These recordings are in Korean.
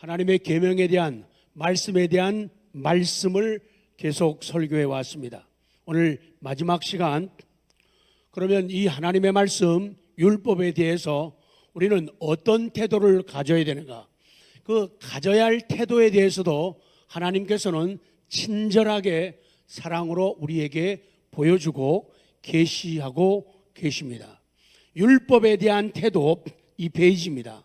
하나님의 계명에 대한 말씀에 대한 말씀을 계속 설교해 왔습니다. 오늘 마지막 시간, 그러면 이 하나님의 말씀 율법에 대해서 우리는 어떤 태도를 가져야 되는가? 그 가져야 할 태도에 대해서도 하나님께서는 친절하게 사랑으로 우리에게 보여주고 계시하고 계십니다. 율법에 대한 태도, 이 페이지입니다.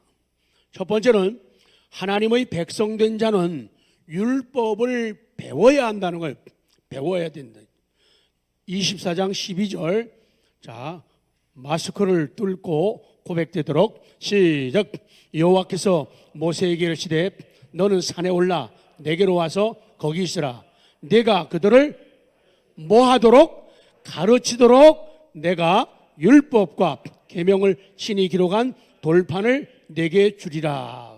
첫 번째는 하나님의 백성된 자는 율법을 배워야 한다는 걸 배워야 된다. 24장 12절, 자, 마스크를 뚫고 고백되도록 시작. 여호와께서 모세에게 이르시되 너는 산에 올라 내게로 와서 거기 있으라. 내가 그들을 뭐 하도록? 가르치도록 내가 율법과 계명을 친히 기록한 돌판을 내게 주리라.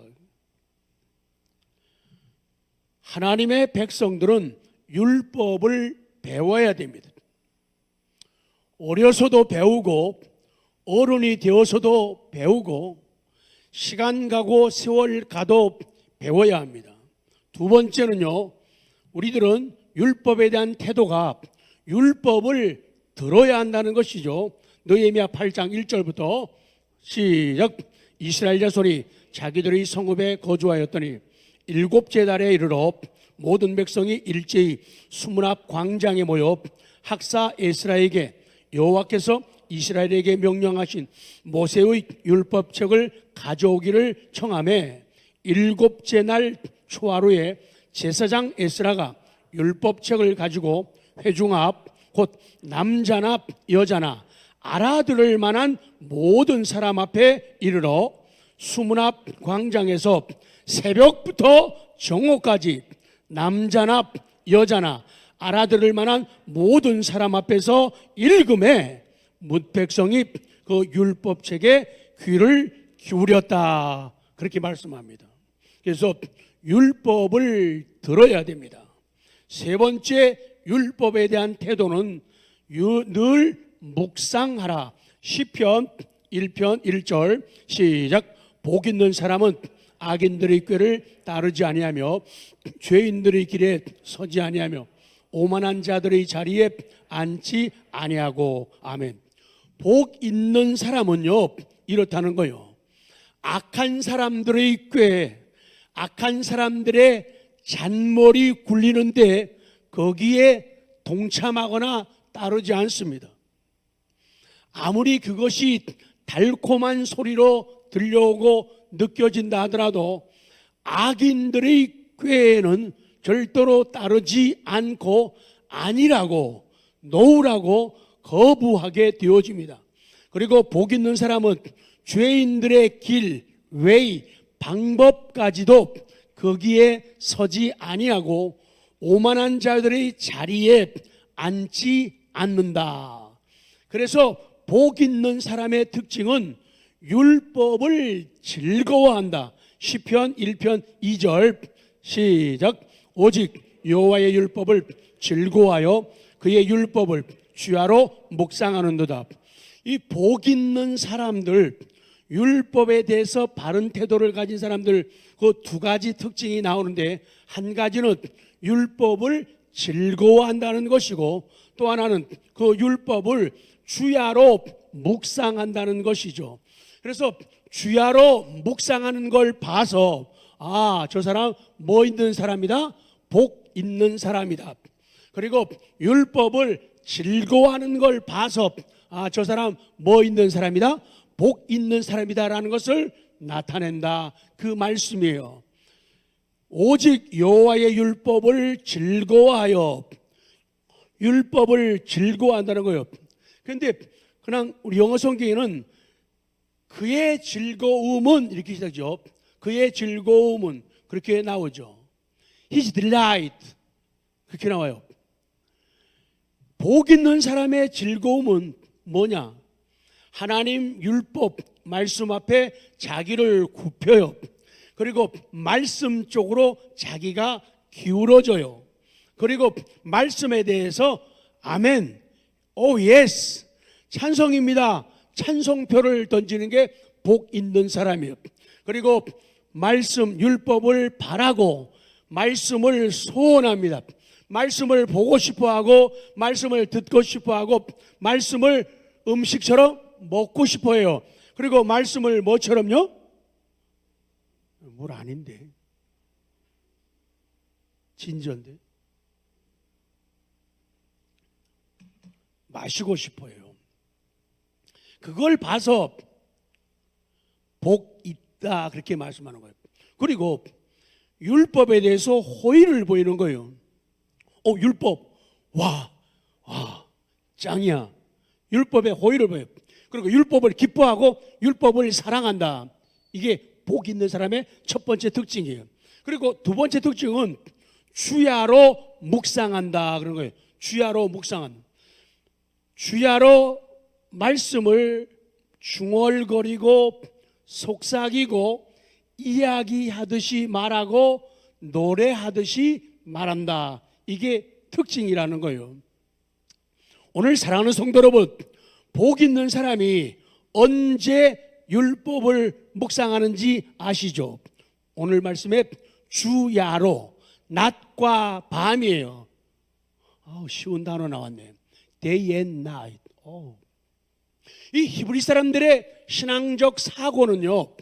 하나님의 백성들은 율법을 배워야 됩니다. 어려서도 배우고 어른이 되어서도 배우고 시간 가고 세월 가도 배워야 합니다. 두 번째는요, 우리들은 율법에 대한 태도가 율법을 들어야 한다는 것이죠. 느헤미야 8장 1절부터 시작. 이스라엘 자손이 자기들의 성읍에 거주하였더니 일곱째 달에 이르러 모든 백성이 일제히 수문 앞 광장에 모여 학사 에스라에게 여호와께서 이스라엘에게 명령하신 모세의 율법책을 가져오기를 청하매 일곱째 날 초하루에 제사장 에스라가 율법책을 가지고 회중 앞 곧 남자나 여자나 알아들을 만한 모든 사람 앞에 이르러 수문 앞 광장에서 새벽부터 정오까지 남자나 여자나 알아들을 만한 모든 사람 앞에서 읽음에 백성이 그 율법책에 귀를 기울였다, 그렇게 말씀합니다. 그래서 율법을 들어야 됩니다. 세 번째 율법에 대한 태도는 늘 묵상하라. 시편 1편 1절 시작. 복 있는 사람은 악인들의 꾀를 따르지 아니하며 죄인들의 길에 서지 아니하며 오만한 자들의 자리에 앉지 아니하고. 아멘. 복 있는 사람은요, 이렇다는 거요. 악한 사람들의 꾀, 악한 사람들의 잔머리 굴리는데 거기에 동참하거나 따르지 않습니다. 아무리 그것이 달콤한 소리로 들려오고 느껴진다 하더라도 악인들의 꾀에는 절대로 따르지 않고 아니라고, 노우라고 거부하게 되어집니다. 그리고 복 있는 사람은 죄인들의 길, 웨이, 방법까지도 거기에 서지 아니하고 오만한 자들의 자리에 앉지 않는다. 그래서 복 있는 사람의 특징은 율법을 즐거워한다. 시편 1편 2절 시작. 오직 여호와의 율법을 즐거워하여 그의 율법을 주야로 묵상하는도다. 이 복 있는 사람들, 율법에 대해서 바른 태도를 가진 사람들, 그 두 가지 특징이 나오는데, 한 가지는 율법을 즐거워한다는 것이고 또 하나는 그 율법을 주야로 묵상한다는 것이죠. 그래서 주야로 묵상하는 걸 봐서 저 사람 뭐 있는 사람이다? 복 있는 사람이다. 그리고 율법을 즐거워하는 걸 봐서 저 사람 뭐 있는 사람이다? 복 있는 사람이다라는 것을 나타낸다, 그 말씀이에요. 오직 여호와의 율법을 즐거워하여, 율법을 즐거워한다는 거예요. 그런데 그냥 우리 영어 성경에는 그의 즐거움은 이렇게 시작하죠. 그의 즐거움은 그렇게 나오죠. His delight, 그렇게 나와요. 복 있는 사람의 즐거움은 뭐냐? 하나님 율법 말씀 앞에 자기를 굽혀요. 그리고 말씀 쪽으로 자기가 기울어져요. 그리고 말씀에 대해서 아멘, 오 예스, 찬성입니다, 찬성표를 던지는 게 복 있는 사람이에요. 그리고 말씀 율법을 바라고 말씀을 소원합니다. 말씀을 보고 싶어하고 말씀을 듣고 싶어하고 말씀을 음식처럼 먹고 싶어해요. 그리고 말씀을 뭐처럼요? 물 아닌데 진저인데 마시고 싶어요. 그걸 봐서 복 있다 그렇게 말씀하는 거예요. 그리고 율법에 대해서 호의를 보이는 거예요. 율법 와 짱이야. 율법에 호의를 보여요. 그리고 율법을 기뻐하고 율법을 사랑한다. 이게 복 있는 사람의 첫 번째 특징이에요. 그리고 두 번째 특징은 주야로 묵상한다 그런 거예요. 주야로 묵상한다. 주야로 말씀을 중얼거리고 속삭이고 이야기하듯이 말하고 노래하듯이 말한다. 이게 특징이라는 거예요. 오늘 사랑하는 성도 여러분, 복 있는 사람이 언제 율법을 묵상하는지 아시죠? 오늘 말씀에 주야로 낮과 밤이에요. 쉬운 단어 나왔네. Day and night. 이 히브리 사람들의 신앙적 사고는요,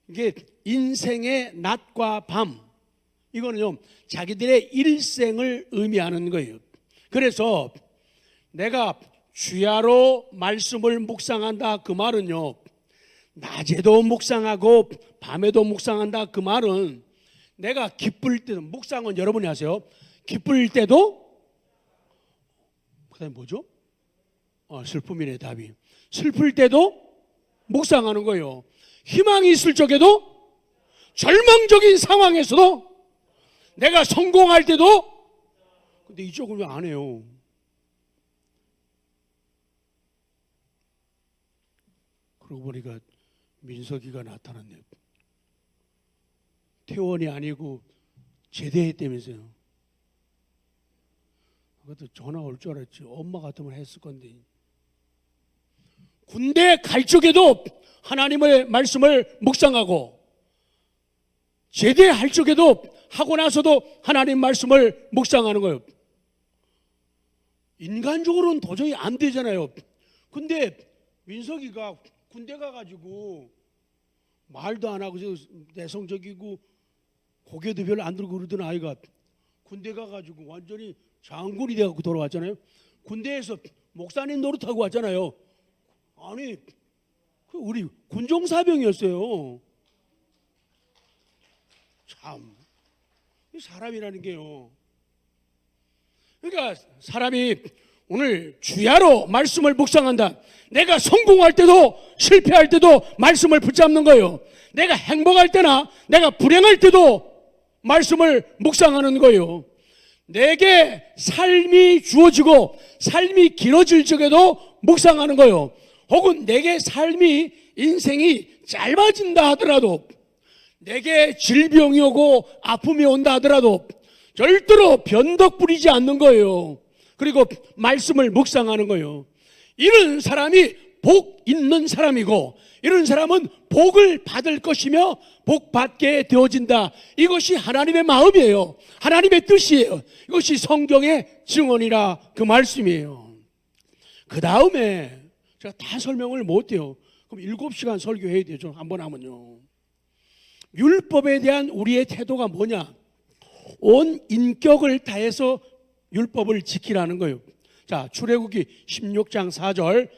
이게 인생의 낮과 밤, 이거는요 자기들의 일생을 의미하는 거예요. 그래서 내가 주야로 말씀을 묵상한다 그 말은요, 낮에도 묵상하고 밤에도 묵상한다 그 말은 내가 기쁠 때도, 묵상은 여러분이 하세요. 기쁠 때도, 그 다음에 뭐죠? 슬픔이네 답이. 슬플 때도 묵상하는 거예요. 희망이 있을 적에도, 절망적인 상황에서도, 내가 성공할 때도. 근데 이쪽은 왜 안 해요? 그러고 보니까 민석이가 나타났네요. 퇴원이 아니고 제대했다면서요. 그것도 전화 올 줄 알았지. 엄마 같으면 했을 건데. 군대 갈 적에도 하나님의 말씀을 묵상하고, 제대할 적에도 하고 나서도 하나님 말씀을 묵상하는 거예요. 인간적으로는 도저히 안 되잖아요. 근데 민석이가 군대 가가지고 말도 안 하고 내성적이고 고개도 별로 안 들고 그러던 아이가 군대 가가지고 완전히 장군이 돼갖고 돌아왔잖아요. 군대에서 목사님 노릇하고 왔잖아요. 아니 우리 군종사병이었어요. 참 사람이라는 게요. 그러니까 사람이 오늘 주야로 말씀을 묵상한다. 내가 성공할 때도 실패할 때도 말씀을 붙잡는 거예요. 내가 행복할 때나 내가 불행할 때도 말씀을 묵상하는 거예요. 내게 삶이 주어지고 삶이 길어질 적에도 묵상하는 거예요. 혹은 내게 삶이 인생이 짧아진다 하더라도, 내게 질병이 오고 아픔이 온다 하더라도 절대로 변덕 부리지 않는 거예요. 그리고 말씀을 묵상하는 거예요. 이런 사람이 복 있는 사람이고, 이런 사람은 복을 받을 것이며 복 받게 되어진다. 이것이 하나님의 마음이에요. 하나님의 뜻이에요. 이것이 성경의 증언이라 그 말씀이에요. 그 다음에 제가 다 설명을 못해요. 그럼 7시간 설교해야 돼요. 좀 한번 하면요. 율법에 대한 우리의 태도가 뭐냐? 온 인격을 다해서 율법을 지키라는 거예요. 자, 출애굽기 16장 4절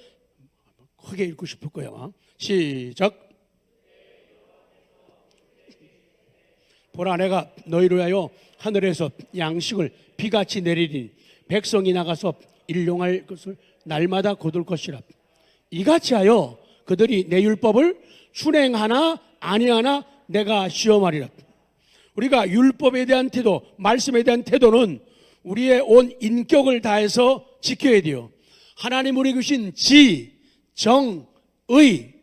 크게 읽고 싶을 거예요. 시작. 보라, 내가 너희를 위하여 하늘에서 양식을 비같이 내리니 백성이 나가서 일용할 것을 날마다 거둘 것이라. 이같이 하여 그들이 내 율법을 준행하나 아니하나 내가 시험하리라. 우리가 율법에 대한 태도, 말씀에 대한 태도는 우리의 온 인격을 다해서 지켜야 돼요. 하나님 우리 주신 지, 정, 의,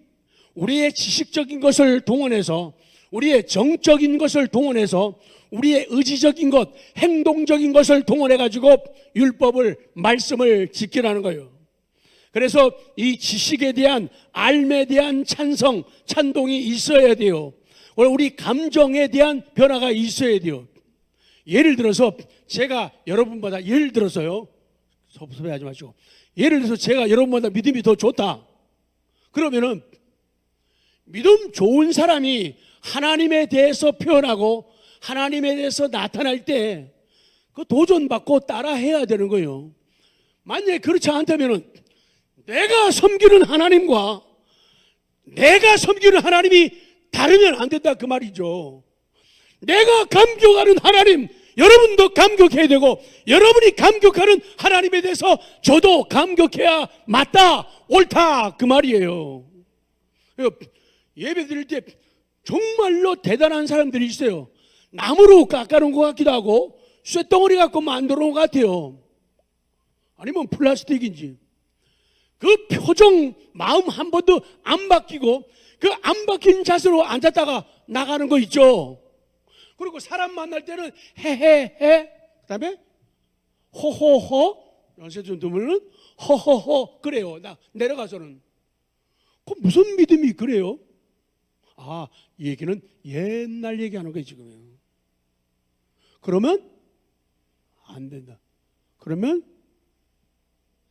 우리의 지식적인 것을 동원해서, 우리의 정적인 것을 동원해서, 우리의 의지적인 것, 행동적인 것을 동원해가지고 율법을, 말씀을 지키라는 거예요. 그래서 이 지식에 대한, 알에 대한 찬성, 찬동이 있어야 돼요. 우리 감정에 대한 변화가 있어야 돼요. 예를 들어서 제가 여러분보다 예를 들어서요. 섭섭해하지 마시고 예를 들어서 제가 여러분보다 믿음이 더 좋다. 그러면은 믿음 좋은 사람이 하나님에 대해서 표현하고 하나님에 대해서 나타날 때 그 도전받고 따라해야 되는 거예요. 만약에 그렇지 않다면은 내가 섬기는 하나님과 내가 섬기는 하나님이 다르면 안 된다 그 말이죠. 내가 감격하는 하나님 여러분도 감격해야 되고 여러분이 감격하는 하나님에 대해서 저도 감격해야 맞다 옳다 그 말이에요. 예배 드릴 때 정말로 대단한 사람들이 있어요. 나무로 깎아놓은 것 같기도 하고 쇳덩어리 갖고 만들어 놓은 것 같아요. 아니면 플라스틱인지 그 표정 마음 한 번도 안 바뀌고 그 안 바뀐 자세로 앉았다가 나가는 거 있죠. 그리고 사람 만날 때는 헤헤헤 그 다음에 호호호 연세 좀 두면은 허허허 그래요. 나 내려가서는 그 무슨 믿음이 그래요? 아, 이 얘기는 옛날 얘기하는 거예요 지금요. 그러면 안 된다. 그러면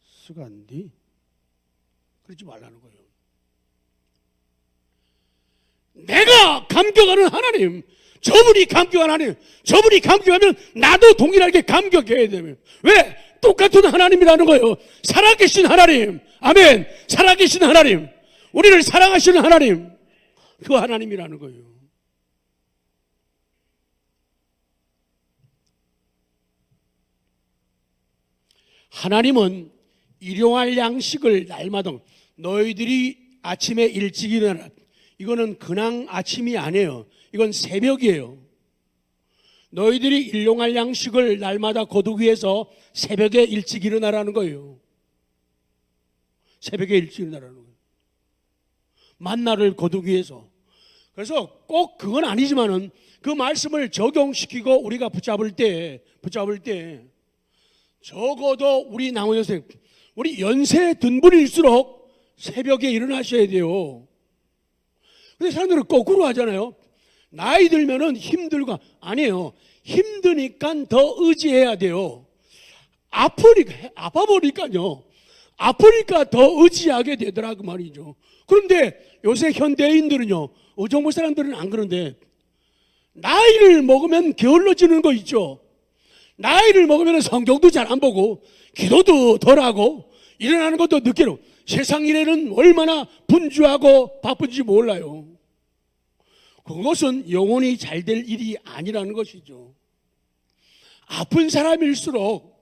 쓰간디 그러지 말라는 거예요. 내가 감격하는 하나님, 저분이 감격하는 하나님, 저분이 감격하면 나도 동일하게 감격해야 되면 왜? 똑같은 하나님이라는 거예요. 살아계신 하나님, 아멘. 살아계신 하나님, 우리를 사랑하시는 하나님, 그 하나님이라는 거예요. 하나님은 일용할 양식을 날마다 너희들이 아침에 일찍 일어나. 이거는 그냥 아침이 아니에요. 이건 새벽이에요. 너희들이 일용할 양식을 날마다 거두기 위해서 새벽에 일찍 일어나라는 거예요. 새벽에 일찍 일어나라는 거예요. 만나를 거두기 위해서. 그래서 꼭 그건 아니지만은 그 말씀을 적용시키고 우리가 붙잡을 때 적어도 우리 나무 여생, 우리 연세 든 분일수록 새벽에 일어나셔야 돼요. 근데 사람들은 거꾸로 하잖아요. 나이 들면은 힘들고 아니에요. 힘드니까 더 의지해야 돼요. 아파버리니까요. 아프니까 더 의지하게 되더라 그 말이죠. 그런데 요새 현대인들은요, 어정부 사람들은 안 그런데 나이를 먹으면 게을러지는 거 있죠. 나이를 먹으면 성경도 잘 안 보고 기도도 덜하고 일어나는 것도 늦게로 세상 일에는 얼마나 분주하고 바쁜지 몰라요. 그것은 영혼이 잘 될 일이 아니라는 것이죠. 아픈 사람일수록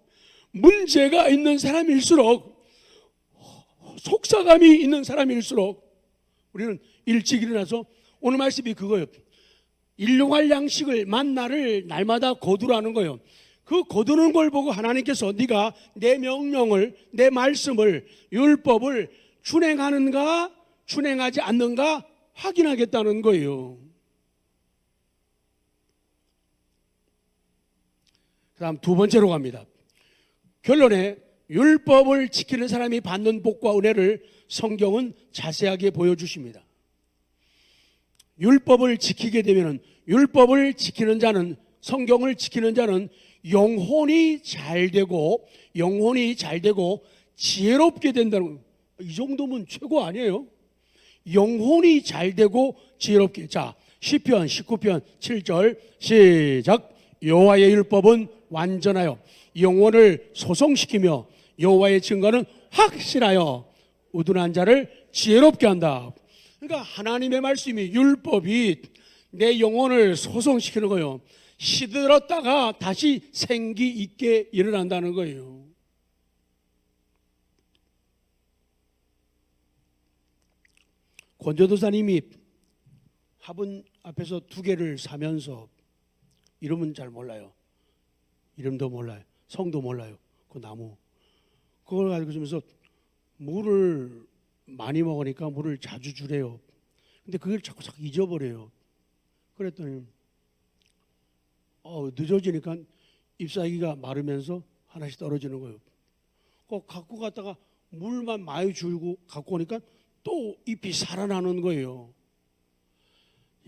문제가 있는 사람일수록 속삭함이 있는 사람일수록 우리는 일찍 일어나서 오늘 말씀이 그거예요. 일용할 양식을 만나를 날마다 거두라는 거예요. 그 거두는 걸 보고 하나님께서 네가 내 명령을 내 말씀을 율법을 준행하는가 준행하지 않는가 확인하겠다는 거예요. 그 다음 두 번째로 갑니다. 결론에 율법을 지키는 사람이 받는 복과 은혜를 성경은 자세하게 보여주십니다. 율법을 지키게 되면 율법을 지키는 자는 성경을 지키는 자는 영혼이 잘 되고 지혜롭게 된다는, 이 정도면 최고 아니에요? 영혼이 잘 되고 지혜롭게. 자, 시편 19편 7절 시작. 여호와의 율법은 완전하여 영혼을 소성시키며 여호와의 증거는 확실하여 우둔한 자를 지혜롭게 한다. 그러니까 하나님의 말씀이 율법이 내 영혼을 소성시키는 거예요. 시들었다가 다시 생기 있게 일어난다는 거예요. 권조도사님이 화분 앞에서 2개를 사면서 이름은 잘 몰라요. 이름도 몰라요. 성도 몰라요. 그 나무. 그걸 가지고 주면서 물을 많이 먹으니까 물을 자주 주래요. 근데 그걸 자꾸 잊어버려요. 그랬더니 늦어지니까 잎사귀가 마르면서 하나씩 떨어지는 거예요. 꼭 갖고 갔다가 물만 많이 주고 갖고 오니까 또 잎이 살아나는 거예요.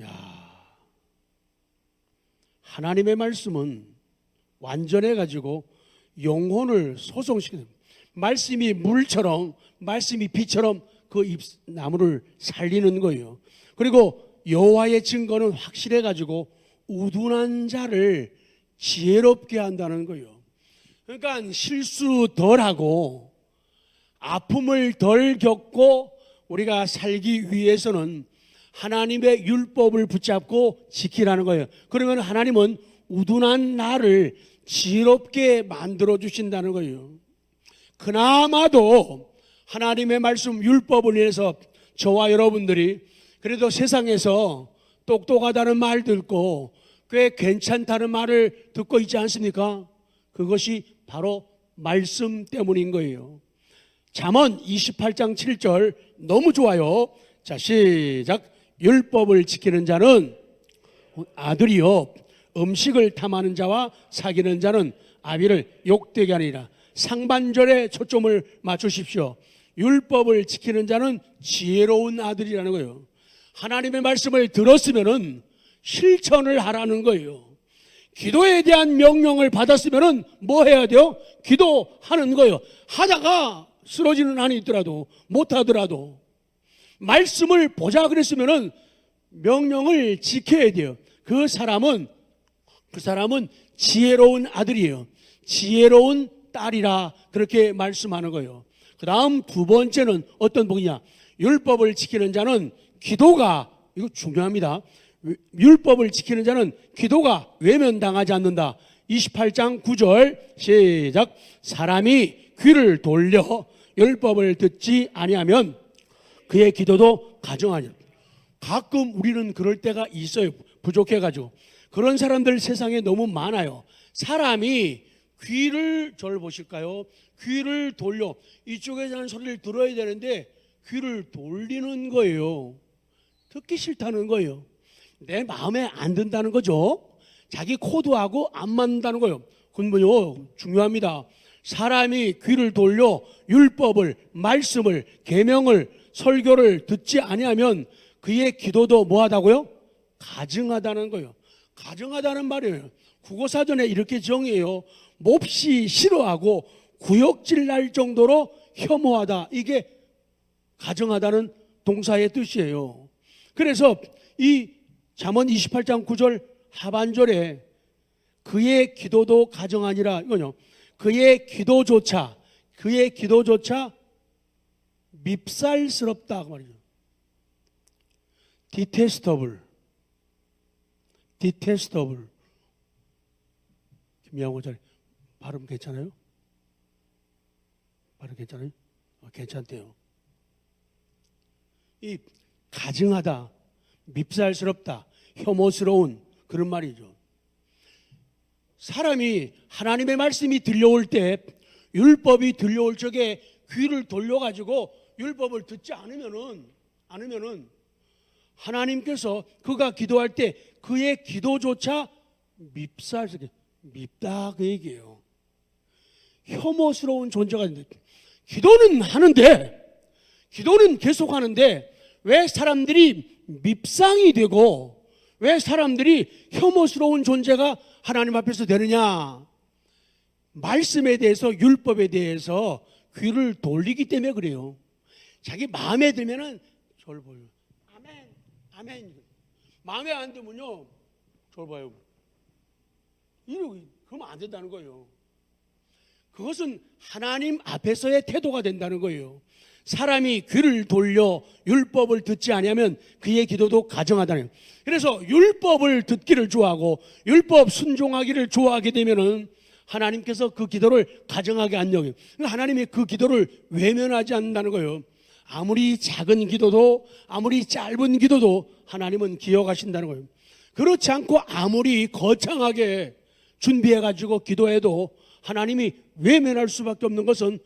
야, 하나님의 말씀은 완전해가지고 영혼을 소성시키는, 말씀이 물처럼, 말씀이 빛처럼 그 나무를 살리는 거예요. 그리고 여호와의 증거는 확실해가지고 우둔한 자를 지혜롭게 한다는 거예요. 그러니까 실수 덜하고 아픔을 덜 겪고 우리가 살기 위해서는 하나님의 율법을 붙잡고 지키라는 거예요. 그러면 하나님은 우둔한 나를 지혜롭게 만들어 주신다는 거예요. 그나마도 하나님의 말씀 율법을 위해서 저와 여러분들이 그래도 세상에서 똑똑하다는 말 듣고 꽤 괜찮다는 말을 듣고 있지 않습니까? 그것이 바로 말씀 때문인 거예요. 잠언 28장 7절 너무 좋아요. 자, 시작. 율법을 지키는 자는 아들이요, 음식을 탐하는 자와 사귀는 자는 아비를 욕되게 하리라. 상반절에 초점을 맞추십시오. 율법을 지키는 자는 지혜로운 아들이라는 거예요. 하나님의 말씀을 들었으면은 실천을 하라는 거예요. 기도에 대한 명령을 받았으면은 뭐 해야 돼요? 기도하는 거예요. 하다가 쓰러지는 한이 있더라도, 못하더라도 말씀을 보자 그랬으면은 명령을 지켜야 돼요. 그 사람은 지혜로운 아들이에요. 지혜로운 딸이라 그렇게 말씀하는 거예요. 그 다음 두 번째는 어떤 복이냐? 율법을 지키는 자는 기도가, 이거 중요합니다. 율법을 지키는 자는 기도가 외면당하지 않는다. 28장 9절 시작. 사람이 귀를 돌려 율법을 듣지 아니하면 그의 기도도 가증하니라. 가끔 우리는 그럴 때가 있어요. 부족해가지고. 그런 사람들 세상에 너무 많아요. 사람이 귀를, 저를 보실까요? 귀를 돌려, 이쪽에서 하는 소리를 들어야 되는데 귀를 돌리는 거예요. 듣기 싫다는 거예요. 내 마음에 안 든다는 거죠. 자기 코드하고 안 맞는다는 거예요. 그건요, 중요합니다. 사람이 귀를 돌려 율법을, 말씀을, 계명을, 설교를 듣지 아니하면 그의 기도도 뭐하다고요? 가증하다는 거예요. 가증하다는 말이에요. 국어사전에 이렇게 정의해요. 몹시 싫어하고 구역질 날 정도로 혐오하다. 이게 가증하다는 동사의 뜻이에요. 그래서 이 잠언 28장 9절 하반절에 그의 기도도 가증하니라, 이거요, 그의 기도조차 밉살스럽다 그 말이죠. detestable. 김양호 잘 발음 괜찮아요? 발음 괜찮아요? 괜찮대요. 이 가증하다, 밉살스럽다, 혐오스러운 그런 말이죠. 사람이 하나님의 말씀이 들려올 때, 율법이 들려올 적에 귀를 돌려가지고 율법을 듣지 않으면은 하나님께서 그가 기도할 때 그의 기도조차 밉다 그 얘기예요. 혐오스러운 존재가 있는데, 기도는 하는데, 기도는 계속 하는데 왜 사람들이 밉상이 되고 왜 사람들이 혐오스러운 존재가 하나님 앞에서 되느냐? 말씀에 대해서, 율법에 대해서 귀를 돌리기 때문에 그래요. 자기 마음에 들면은 저를 보여. 아멘. 마음에 안 들면요, 저를 봐요. 그러면 안 된다는 거예요. 그것은 하나님 앞에서의 태도가 된다는 거예요. 사람이 귀를 돌려 율법을 듣지 아니하면 그의 기도도 가증하다는 거예요. 그래서 율법을 듣기를 좋아하고 율법 순종하기를 좋아하게 되면은 하나님께서 그 기도를 가증하게 안 여겨요. 하나님이 그 기도를 외면하지 않는다는 거예요. 아무리 작은 기도도, 아무리 짧은 기도도 하나님은 기억하신다는 거예요. 그렇지 않고 아무리 거창하게 준비해가지고 기도해도 하나님이 외면할 수밖에 없는 것은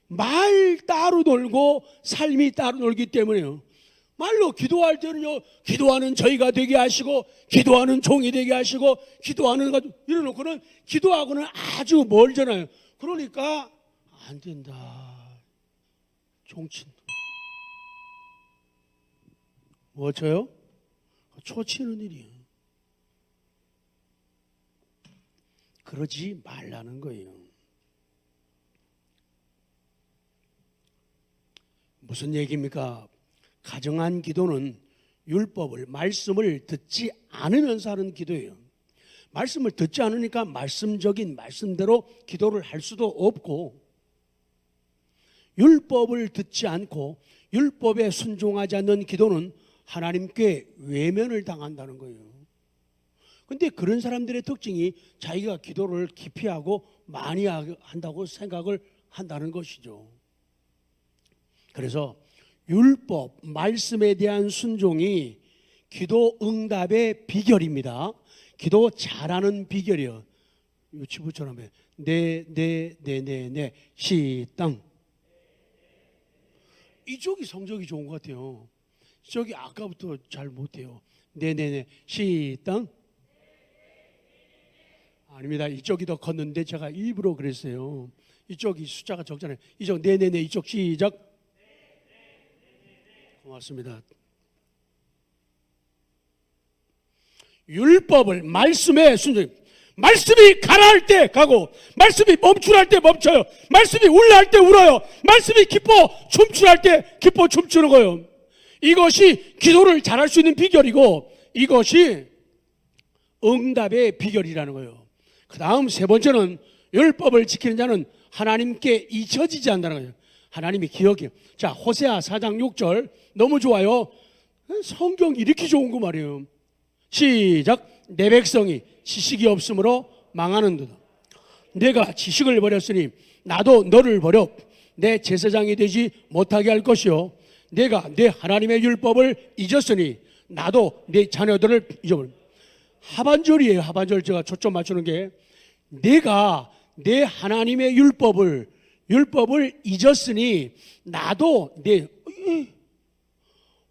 말 따로 놀고 삶이 따로 놀기 때문에요. 말로 기도할 때는요, 기도하는 저희가 되게 하시고, 기도하는 종이 되게 하시고, 기도하는 것 이래놓고는 기도하고는 아주 멀잖아요. 그러니까 안 된다. 종친. 뭐 쳐요? 초 치는 일이에요. 그러지 말라는 거예요. 무슨 얘기입니까? 가정한 기도는 율법을, 말씀을 듣지 않으면서 하는 기도예요. 말씀을 듣지 않으니까 말씀적인 말씀대로 기도를 할 수도 없고, 율법을 듣지 않고 율법에 순종하지 않는 기도는 하나님께 외면을 당한다는 거예요. 근데 그런 사람들의 특징이 자기가 기도를 깊이 하고 많이 한다고 생각을 한다는 것이죠. 그래서 율법, 말씀에 대한 순종이 기도 응답의 비결입니다. 기도 잘하는 비결이요. 유치부처럼 해. 네, 시땅. 이쪽이 성적이 좋은 것 같아요. 이쪽이 아까부터 잘 못해요. 네, 시땅. 아닙니다. 이쪽이 더 컸는데 제가 일부러 그랬어요. 이쪽이 숫자가 적잖아요. 이쪽 네, 이쪽 시작. 고맙습니다. 율법을 말씀에 순종. 말씀이 가라 할 때 가고, 말씀이 멈추라 할 때 멈춰요. 말씀이 울라 할 때 울어요. 말씀이 기뻐 춤추라 할 때 기뻐 춤추는 거예요. 이것이 기도를 잘할 수 있는 비결이고, 이것이 응답의 비결이라는 거예요. 그 다음 세 번째는 율법을 지키는 자는 하나님께 잊혀지지 않는다는 거예요. 하나님이 기억해요. 자, 호세아 4장 6절 너무 좋아요. 성경 이렇게 좋은 거 말이에요. 시작. 내 백성이 지식이 없으므로 망하는도다. 내가 지식을 버렸으니 나도 너를 버려 내 제사장이 되지 못하게 할 것이요, 내가 내 하나님의 율법을 잊었으니 나도 내 자녀들을 잊어버려. 하반절이에요. 하반절 제가 초점 맞추는 게, 내가 내 하나님의 율법을 잊었으니 나도 내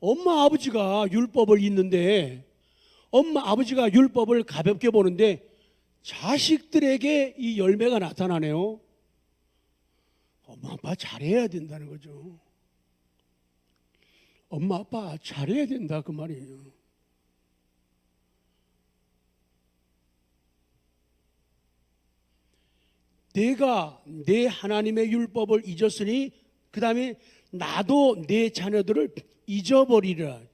엄마 아버지가 율법을 잊는데, 엄마 아버지가 율법을 가볍게 보는데 자식들에게 이 열매가 나타나네요. 엄마 아빠 잘해야 된다는 거죠. 엄마 아빠 잘해야 된다 그 말이에요. 내가 내 하나님의 율법을 잊었으니 그 다음에 나도 내 자녀들을 잊어버린다.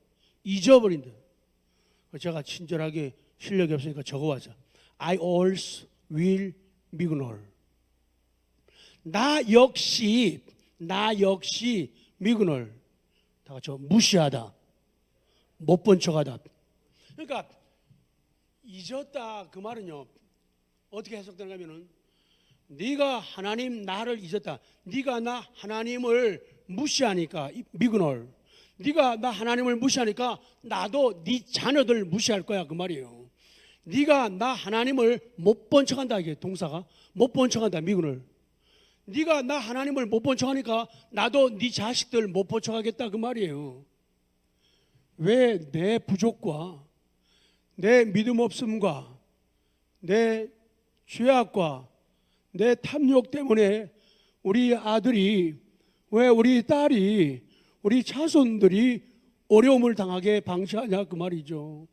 제가 친절하게 실력이 없으니까 적어왔어요. I also will ignore. 나 역시 ignore. 다 같이 무시하다, 못 본 척하다. 그러니까 잊었다 그 말은요, 어떻게 해석되는가 하면은, 네가 하나님 나를 잊었다. 네가 나 하나님을 무시하니까 ignore. 네가 나 하나님을 무시하니까 나도 네 자녀들 무시할 거야 그 말이에요. 네가 나 하나님을 못 본 척한다. 이게 동사가 못 본 척한다. 미군을. 네가 나 하나님을 못 본 척하니까 나도 네 자식들 못 본 척하겠다 그 말이에요. 왜 내 부족과 내 믿음 없음과 내 죄악과 내 탐욕 때문에 우리 아들이, 왜 우리 딸이, 우리 자손들이 어려움을 당하게 방치하냐 그 말이죠.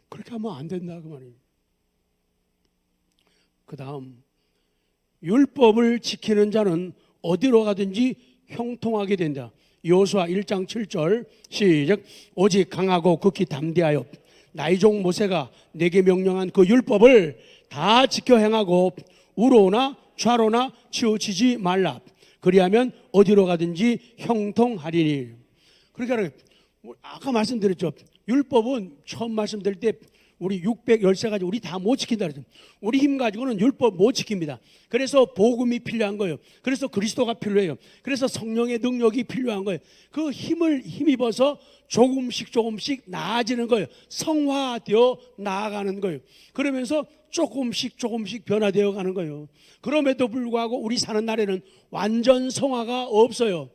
그렇게 하면 안 된다 그 말이에요. 그 다음, 율법을 지키는 자는 어디로 가든지 형통하게 된다. 여호수아 1장 7절 시작. 오직 강하고 극히 담대하여 나의 종 모세가 내게 명령한 그 율법을 다 지켜 행하고 우로나 좌로나 치우치지 말라. 그리하면 어디로 가든지 형통하리니. 그러니까 아까 말씀드렸죠. 율법은 처음 말씀드릴 때 우리 613 가지고 우리 다 못 지킨다 그랬죠. 우리 힘 가지고는 율법 못 지킵니다. 그래서 복음이 필요한 거예요. 그래서 그리스도가 필요해요. 그래서 성령의 능력이 필요한 거예요. 그 힘을 힘입어서 조금씩 나아지는 거예요. 성화되어 나아가는 거예요. 그러면서 조금씩 변화되어 가는 거예요. 그럼에도 불구하고 우리 사는 날에는 완전 성화가 없어요.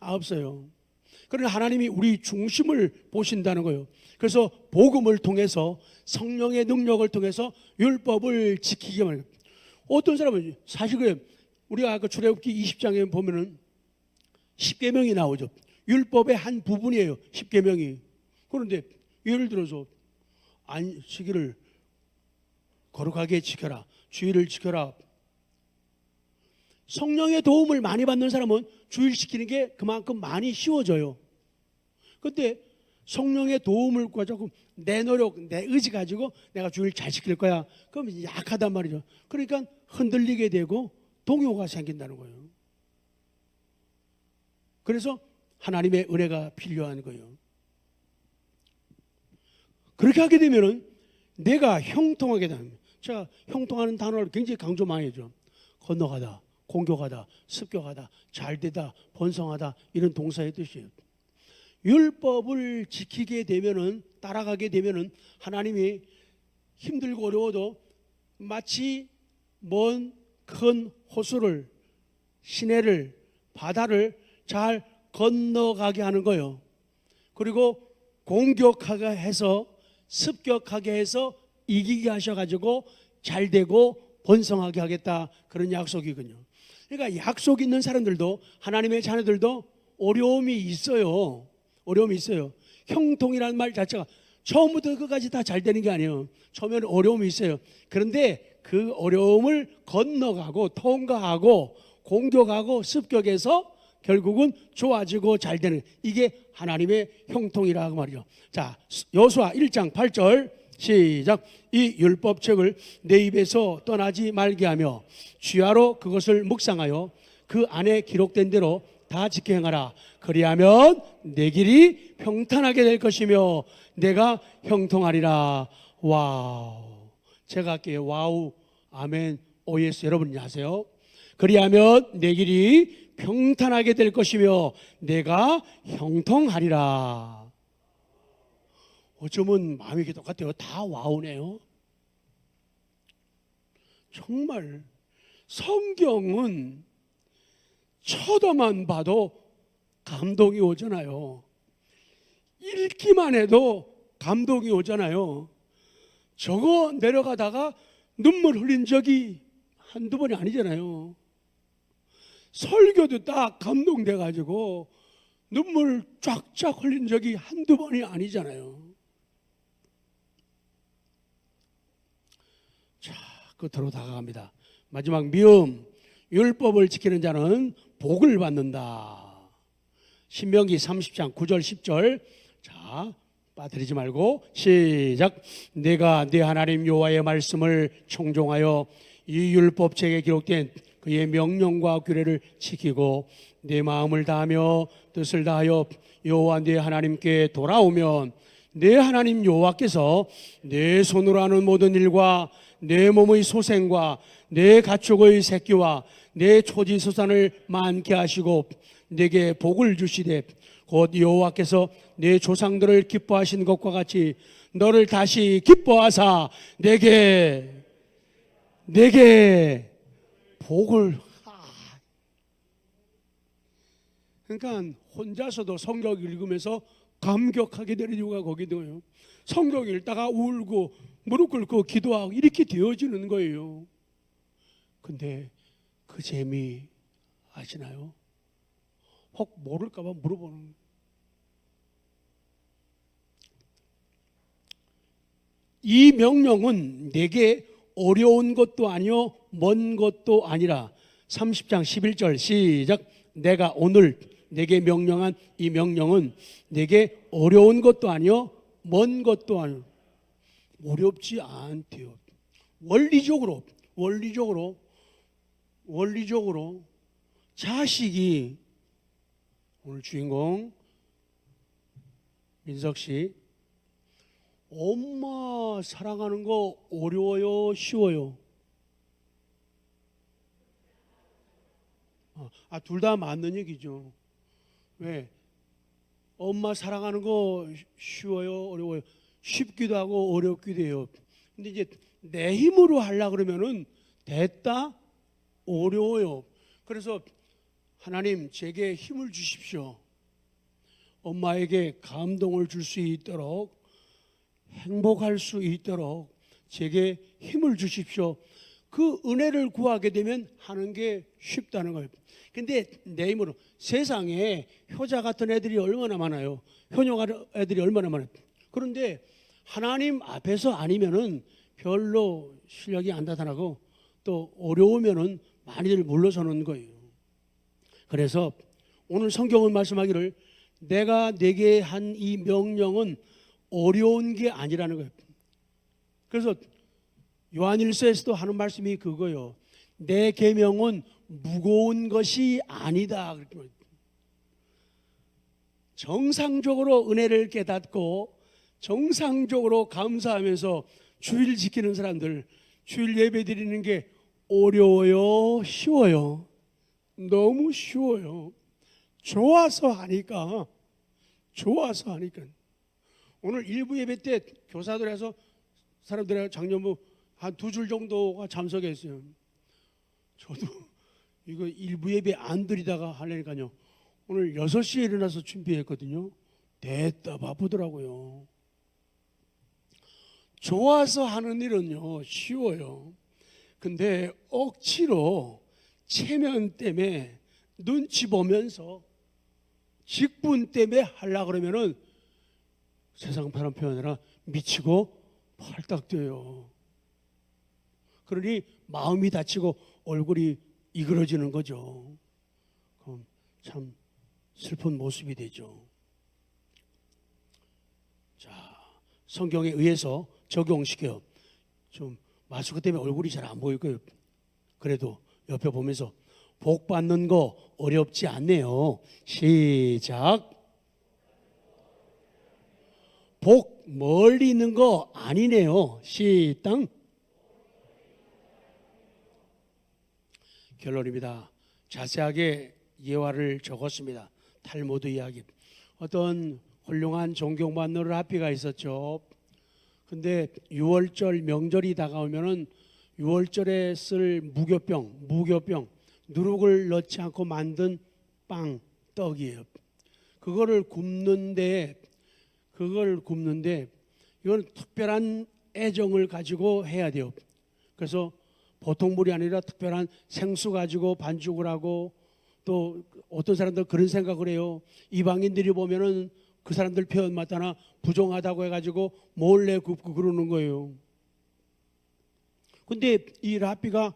없어요. 그러나 하나님이 우리 중심을 보신다는 거예요. 그래서 복음을 통해서, 성령의 능력을 통해서 율법을 지키게 말해요. 어떤 사람은 사실 그래요. 우리가 아까 출애굽기 20장에 보면은 10계명이 나오죠. 율법의 한 부분이에요. 10계명이. 그런데 예를 들어서 안식일을 거룩하게 지켜라. 주의를 지켜라. 성령의 도움을 많이 받는 사람은 주의를 지키는 게 그만큼 많이 쉬워져요. 그런데 성령의 도움을 가지고 내 노력, 내 의지 가지고 내가 주의를 잘 지킬 거야. 그럼 약하단 말이죠. 그러니까 흔들리게 되고 동요가 생긴다는 거예요. 그래서 하나님의 은혜가 필요한 거예요. 그렇게 하게 되면은 내가 형통하게 됩니다. 제가 형통하는 단어를 굉장히 강조 많이 해줘. 건너가다, 공격하다, 습격하다, 잘되다, 번성하다, 이런 동사의 뜻이에요. 율법을 지키게 되면은, 따라가게 되면은 하나님이 힘들고 어려워도 마치 먼 큰 호수를, 시내를, 바다를 잘 건너가게 하는 거예요. 그리고 공격하게 해서, 습격하게 해서 이기게 하셔가지고 잘 되고 번성하게 하겠다, 그런 약속이군요. 그러니까 약속 있는 사람들도, 하나님의 자녀들도 어려움이 있어요. 어려움이 있어요. 형통이라는 말 자체가 처음부터 끝까지 다 잘 되는 게 아니에요. 처음에는 어려움이 있어요. 그런데 그 어려움을 건너가고 통과하고 공격하고 습격해서 결국은 좋아지고 잘 되는, 이게 하나님의 형통이라고 말이죠. 자, 여호수아 1장 8절 시작. 이 율법책을 내 입에서 떠나지 말게 하며 주야로 그것을 묵상하여 그 안에 기록된 대로 다 지켜 행하라. 그리하면 내 길이 평탄하게 될 것이며 내가 형통하리라. 와우. 제가 할게요. 와우, 아멘, 오예스. 여러분이 하세요. 그리하면 내 길이 평탄하게 될 것이며 내가 형통하리라. 어쩌면 마음이 똑같아요. 다 와우네요. 정말 성경은 쳐다만 봐도 감동이 오잖아요. 읽기만 해도 감동이 오잖아요. 저거 내려가다가 눈물 흘린 적이 한두 번이 아니잖아요. 설교도 딱 감동돼가지고 눈물 쫙쫙 흘린 적이 한두 번이 아니잖아요. 자, 끝으로 다가갑니다. 마지막 미음. 율법을 지키는 자는 복을 받는다. 신명기 30장 9절 10절. 자, 빠뜨리지 말고 시작. 내가 네 하나님 여호와의 말씀을 청종하여 이 율법책에 기록된 그의 명령과 규례를 지키고 내 마음을 다하며 뜻을 다하여 여호와 네 하나님께 돌아오면 내 하나님 여호와께서 내 손으로 하는 모든 일과 내 몸의 소생과 내 가축의 새끼와 내 초지소산을 많게 하시고 내게 복을 주시되 곧 여호와께서 내 조상들을 기뻐하신 것과 같이 너를 다시 기뻐하사 내게 복을. 그러니까 혼자서도 성경 읽으면서 감격하게 되는 이유가 거기도요. 성경 읽다가 울고 무릎 꿇고 기도하고 이렇게 되어지는 거예요. 근데 그 재미 아시나요? 혹 모를까 봐 물어보는 거예요. 이 명령은 내게 어려운 것도 아니요 먼 것도 아니라 30장 11절 시작. 내가 오늘 내게 명령한 이 명령은 내게 어려운 것도 아니요 먼 것도 아니요. 어렵지 않대요. 원리적으로 자식이, 오늘 주인공 민석 씨, 엄마 사랑하는 거 어려워요, 쉬워요? 둘 다 맞는 얘기죠. 왜? 엄마 사랑하는 거 쉬워요, 어려워요? 쉽기도 하고 어렵기도 해요. 근데 이제 내 힘으로 하려고 그러면은 됐다? 어려워요. 그래서 하나님 제게 힘을 주십시오. 엄마에게 감동을 줄 수 있도록, 행복할 수 있도록 제게 힘을 주십시오. 그 은혜를 구하게 되면 하는 게 쉽다는 거예요. 근데 내 힘으로, 세상에 효자 같은 애들이 얼마나 많아요. 효녀 같은 애들이 얼마나 많아요. 그런데 하나님 앞에서 아니면은 별로 실력이 안 나타나고 또 어려우면은 많이들 물러서는 거예요. 그래서 오늘 성경은 말씀하기를 내가 내게 한 이 명령은 어려운 게 아니라는 거예요. 그래서 요한일서에서도 하는 말씀이 그거예요. 내 계명은 무거운 것이 아니다. 정상적으로 은혜를 깨닫고 정상적으로 감사하면서 주일 지키는 사람들, 주일 예배 드리는 게 어려워요? 쉬워요? 너무 쉬워요. 좋아서 하니까. 오늘 일부 예배 때 교사들에서 사람들이 작년부 한 2줄 정도가 참석했어요. 저도 이거 일부 예배 안 드리다가 하려니까요. 오늘 6시에 일어나서 준비했거든요. 됐다 바쁘더라고요. 좋아서 하는 일은요 쉬워요. 근데 억지로 체면 때문에 눈치 보면서 직분 때문에 하려고 그러면은 세상 바람 표현하라 미치고 팔딱 뛰어요. 그러니 마음이 다치고 얼굴이 이그러지는 거죠. 그럼 참 슬픈 모습이 되죠. 자, 성경에 의해서 적용시켜요. 좀 마스크 때문에 얼굴이 잘 안 보일 거예요. 그래도 옆에 보면서 복 받는 거 어렵지 않네요. 시작. 복 멀리 있는 거 아니네요. 시땅. 결론입니다. 자세하게 예화를 적었습니다. 탈무드 이야기. 어떤 훌륭한 존경받는 라비가 있었죠. 근데 6월절 명절이 다가오면은 6월절에 쓸 무교병, 누룩을 넣지 않고 만든 빵, 떡이에요. 그거를 굽는데 이건 특별한 애정을 가지고 해야 돼요. 그래서 보통 물이 아니라 특별한 생수 가지고 반죽을 하고 또 어떤 사람들 그런 생각을 해요. 이방인들이 보면은 그 사람들 표현 맞다나 부정하다고 해가지고 몰래 굽고 그러는 거예요. 근데 이 랍비가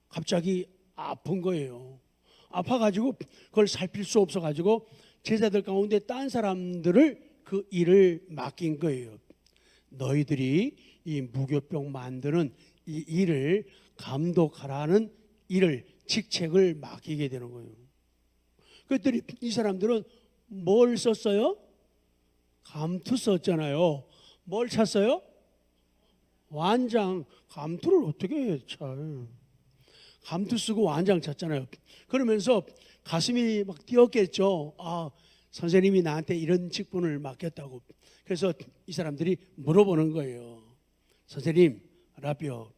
갑자기 아픈 거예요. 아파가지고 그걸 살필 수 없어가지고 제자들 가운데 딴 사람들을 그 일을 맡긴 거예요. 너희들이 이 무교병 만드는 이 일을 감독하라는 일을 직책을 맡기게 되는 거예요. 그랬더니 이 사람들은 뭘 썼어요? 감투 썼잖아요. 뭘 찼어요? 완장. 감투를 어떻게 차? 감투 쓰고 완장 찼잖아요. 그러면서 가슴이 막 뛰었겠죠. 아, 선생님이 나한테 이런 직분을 맡겼다고. 그래서 이 사람들이 물어보는 거예요. 선생님, 라비요,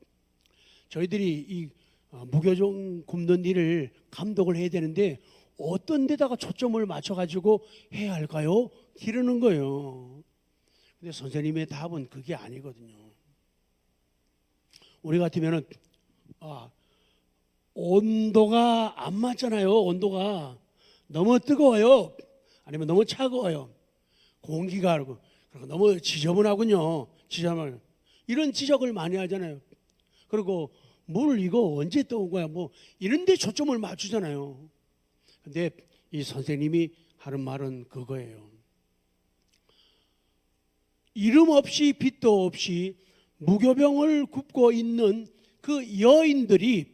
저희들이 이 무교종 굽는 일을 감독을 해야 되는데 어떤 데다가 초점을 맞춰가지고 해야 할까요? 이러는 거예요. 근데 선생님의 답은 그게 아니거든요. 우리 같으면은 온도가 안 맞잖아요. 온도가 너무 뜨거워요. 아니면 너무 차가워요. 공기가 그리고 너무 지저분하군요. 지저분. 이런 지적을 많이 하잖아요. 그리고 물 이거 언제 떠온 거야? 뭐 이런 데 초점을 맞추잖아요. 근데 이 선생님이 하는 말은 그거예요. 이름 없이 빛도 없이 무교병을 굽고 있는 그 여인들이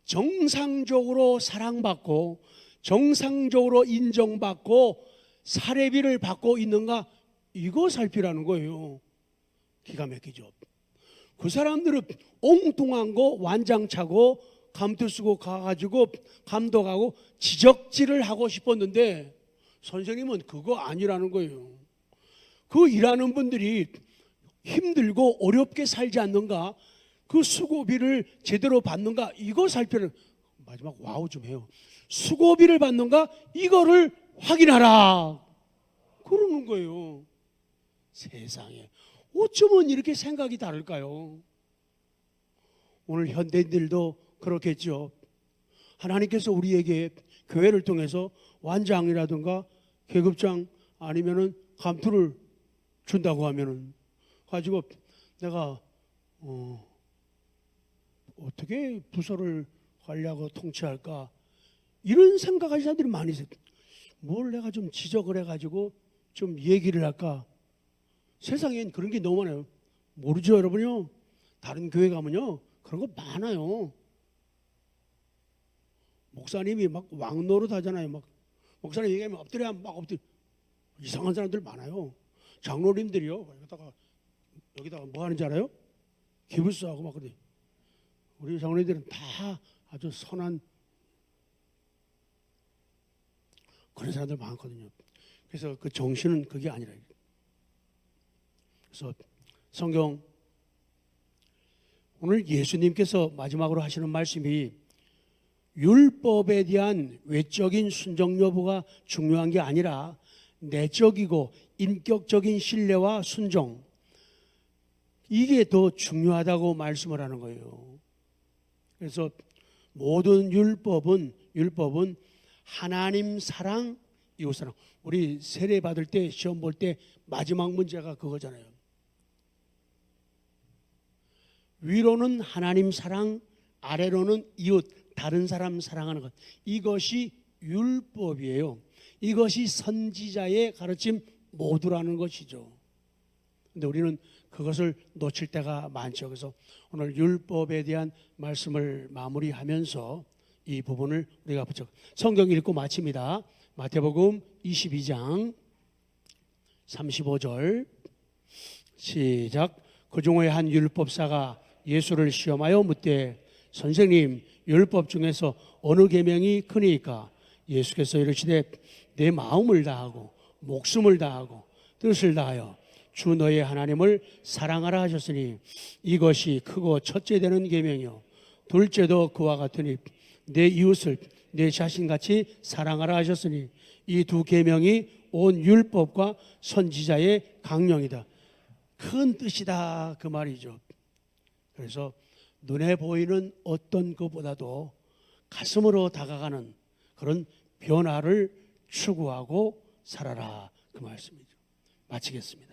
정상적으로 사랑받고 정상적으로 인정받고 사례비를 받고 있는가, 이거 살피라는 거예요. 기가 막히죠. 그 사람들은 엉뚱한 거 완장차고 감투 쓰고 가가지고 감독하고 지적질을 하고 싶었는데 선생님은 그거 아니라는 거예요. 그 일하는 분들이 힘들고 어렵게 살지 않는가, 그 수고비를 제대로 받는가, 이거 살피는. 마지막 와우 좀 해요. 수고비를 받는가, 이거를 확인하라 그러는 거예요. 세상에 어쩌면 이렇게 생각이 다를까요? 오늘 현대인들도 그렇겠죠. 하나님께서 우리에게 교회를 통해서 완장이라든가 계급장 아니면은 감투를 준다고 하면은 가지고 내가 어떻게 부서를 관리하고 통치할까 이런 생각하시는 사람들이 많이 있어요. 뭘 내가 좀 지적을 해가지고 좀 얘기를 할까. 세상엔 그런 게 너무 많아요. 모르죠 여러분요. 다른 교회 가면요 그런 거 많아요. 목사님이 막 왕노릇 하잖아요. 막 목사님 얘기하면 엎드려 막 엎드려. 이상한 사람들 많아요. 장로님들이요 여기다가 뭐 하는지 알아요? 기부스하고 막 그래. 우리 장로님들은 다 아주 선한 그런 사람들 많거든요. 그래서 그 정신은 그게 아니라. 그래서 성경 오늘 예수님께서 마지막으로 하시는 말씀이 율법에 대한 외적인 순종 여부가 중요한 게 아니라 내적이고 인격적인 신뢰와 순종, 이게 더 중요하다고 말씀을 하는 거예요. 그래서 모든 율법은 하나님 사랑, 이웃 사랑. 우리 세례 받을 때 시험 볼 때 마지막 문제가 그거잖아요. 위로는 하나님 사랑, 아래로는 이웃, 다른 사람 사랑하는 것. 이것이 율법이에요. 이것이 선지자의 가르침 모두라는 것이죠. 근데 우리는 그것을 놓칠 때가 많죠. 그래서 오늘 율법에 대한 말씀을 마무리하면서 이 부분을 우리가 붙여 성경 읽고 마칩니다. 마태복음 22장 35절 시작. 그 중에 한 율법사가 예수를 시험하여 묻되 선생님 율법 중에서 어느 계명이 크니까? 예수께서 이르시되 내 마음을 다하고 목숨을 다하고 뜻을 다하여 주 너의 하나님을 사랑하라 하셨으니 이것이 크고 첫째 되는 계명이요 둘째도 그와 같으니 내 이웃을 내 자신같이 사랑하라 하셨으니 이 두 계명이 온 율법과 선지자의 강령이다. 큰 뜻이다 그 말이죠. 그래서 눈에 보이는 어떤 것보다도 가슴으로 다가가는 그런 변화를 추구하고 살아라 그 말씀이죠. 마치겠습니다.